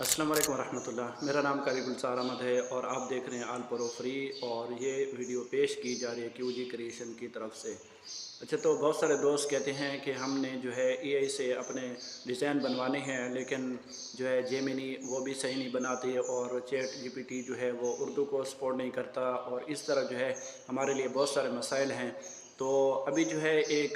अस्सलाम वालेकुम रहमतुल्लाह। मेरा नाम कारी गुलजार अहमद है और आप देख रहे हैं आल प्रो फ्री। और ये वीडियो पेश की जा रही है क्यूजी क्रिएशन की तरफ से। अच्छा, तो बहुत सारे दोस्त कहते हैं कि हमने जो है एआई से अपने डिज़ाइन बनवाने हैं, लेकिन जो है जेमिनी वो भी सही नहीं बनाती और चैट जीपीटी जो है वो उर्दू को सपोर्ट नहीं करता, और इस तरह जो है हमारे लिए बहुत सारे मसाइल हैं। तो अभी जो है एक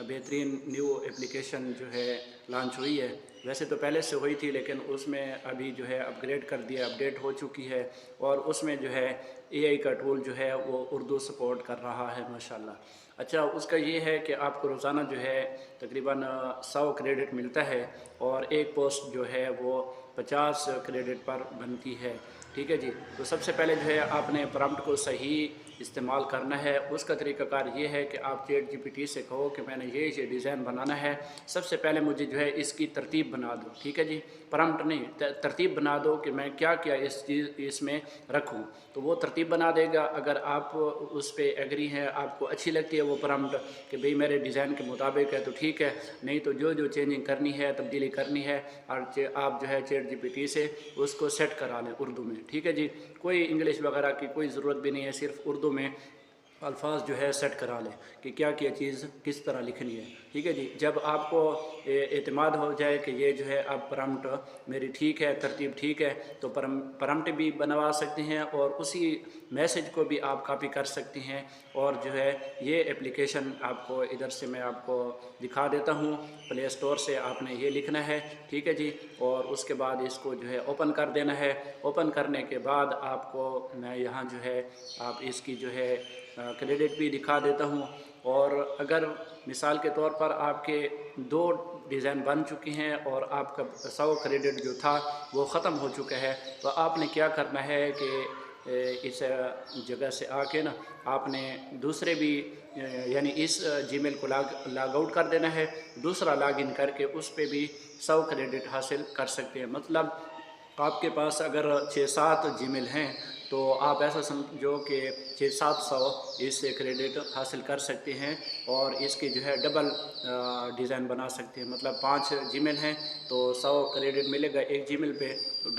बेहतरीन न्यू एप्लीकेशन जो है लॉन्च हुई है। वैसे तो पहले से हुई थी, लेकिन उसमें अभी जो है अपग्रेड कर दिया, अपडेट हो चुकी है। और उसमें जो है एआई का टूल जो है वो उर्दू सपोर्ट कर रहा है माशाल्लाह। अच्छा, उसका ये है कि आपको रोज़ाना जो है तकरीबन 100 क्रेडिट मिलता है, और एक पोस्ट जो है वो 50 क्रेडिट पर बनती है। ठीक है जी। तो सबसे पहले जो है आपने प्रॉम्प्ट को सही इस्तेमाल करना है। उसका तरीक़ाकार ये है कि आप चैट जीपीटी से कहो कि मैंने ये डिज़ाइन बनाना है, सबसे पहले मुझे जो है इसकी तरतीब बना दो। ठीक है जी, प्रॉम्प्ट नहीं, तरतीब बना दो कि मैं क्या क्या इसमें रखूं। तो वो तरतीब बना देगा। अगर आप उस पर एग्री हैं, आपको अच्छी लगती है वो प्रॉम्प्ट कि भाई मेरे डिज़ाइन के मुताबिक है, तो ठीक है। नहीं तो जो जो चेंजिंग करनी है, तब्दीली करनी है, और आप जो है चैट जीपीटी से उसको सेट करा लें उर्दू में। ठीक है जी। कोई इंग्लिश वगैरह की कोई ज़रूरत भी नहीं है, सिर्फ उर्दू में अल्फाज जो है सेट करा लें कि क्या क्या चीज़ किस तरह लिखनी है। ठीक है जी। जब आपको एतमाद हो जाए कि ये जो है अब प्रॉम्प्ट मेरी ठीक है, तरतीब ठीक है, तो प्रॉम्प्ट भी बनवा सकते हैं और उसी मैसेज को भी आप कॉपी कर सकते हैं। और जो है ये एप्लीकेशन आपको इधर से मैं आपको दिखा देता हूँ। प्ले स्टोर से आपने ये लिखना है। ठीक है जी। और उसके बाद इसको जो है ओपन कर देना है। ओपन करने के बाद आपको मैं यहाँ जो है आप इसकी जो है क्रेडिट भी दिखा देता हूँ। और अगर मिसाल के तौर पर आपके 2 डिज़ाइन बन चुके हैं और आपका 100 क्रेडिट जो था वो ख़त्म हो चुका है, तो आपने क्या करना है कि इस जगह से आके ना आपने दूसरे भी यानी इस जीमेल को लॉग आउट कर देना है। दूसरा लॉगिन करके उस पे भी 100 क्रेडिट हासिल कर सकते हैं। मतलब आपके पास अगर 6-7 जीमेल हैं, तो आप ऐसा समझो कि 6-700 इससे क्रेडिट हासिल कर सकते हैं। और इसके जो है डबल डिज़ाइन बना सकते हैं। मतलब 5 जीमेल हैं तो 100 क्रेडिट मिलेगा एक जीमेल पे, तो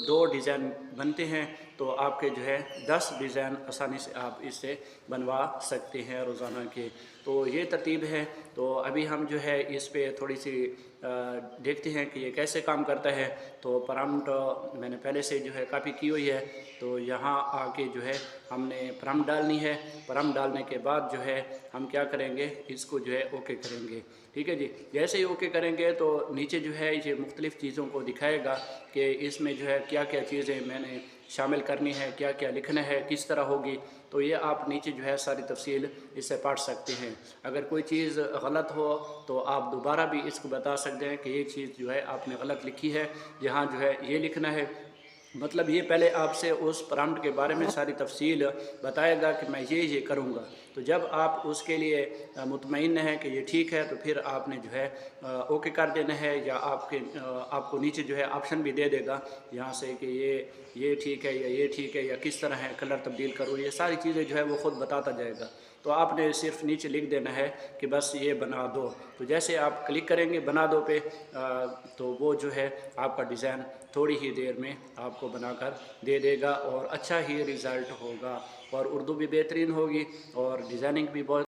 दो डिज़ाइन बनते हैं। तो आपके जो है 10 डिज़ाइन आसानी से आप इससे बनवा सकते हैं रोज़ाना के। तो ये तरतीब है। तो अभी हम जो है इस पे थोड़ी सी देखते हैं कि ये कैसे काम करता है। तो प्रॉम्प्ट मैंने पहले से जो है कॉपी की हुई है। तो यहाँ आके जो है हमने प्रॉम्प्ट डालनी है। प्रॉम्प्ट डालने के बाद जो है हम क्या करेंगे, इसको जो है ओके करेंगे। ठीक है जी। जैसे ही ओके करेंगे तो नीचे जो है ये मुख्तलिफ़ चीज़ों को दिखाएगा कि इसमें जो है क्या क्या चीज़ें मैंने शामिल करनी है, क्या क्या लिखना है, किस तरह होगी। तो ये आप नीचे जो है सारी तफसील इससे पढ़ सकते हैं। अगर कोई चीज़ गलत हो तो आप दोबारा भी इसको बता सकते हैं कि ये चीज़ जो है आपने गलत लिखी है, यहाँ जो है ये लिखना है। मतलब ये पहले आपसे उस प्रॉम्प्ट के बारे में सारी तफसील बताएगा कि मैं ये करूँगा। तो जब आप उसके लिए मुतमईन हैं कि ये ठीक है, तो फिर आपने जो है ओके कर देना है। या आपको नीचे जो है ऑप्शन भी दे देगा यहाँ से कि ये ठीक है या ये ठीक है या किस तरह है, कलर तब्दील करो, ये सारी चीज़ें जो है वो ख़ुद बताता जाएगा। तो आपने सिर्फ नीचे लिख देना है कि बस ये बना दो। तो जैसे आप क्लिक करेंगे बना दो पे, तो वो जो है आपका डिज़ाइन थोड़ी ही देर में आपको बनाकर दे देगा और अच्छा ही रिज़ल्ट होगा। और उर्दू भी बेहतरीन होगी और डिज़ाइनिंग भी बहुत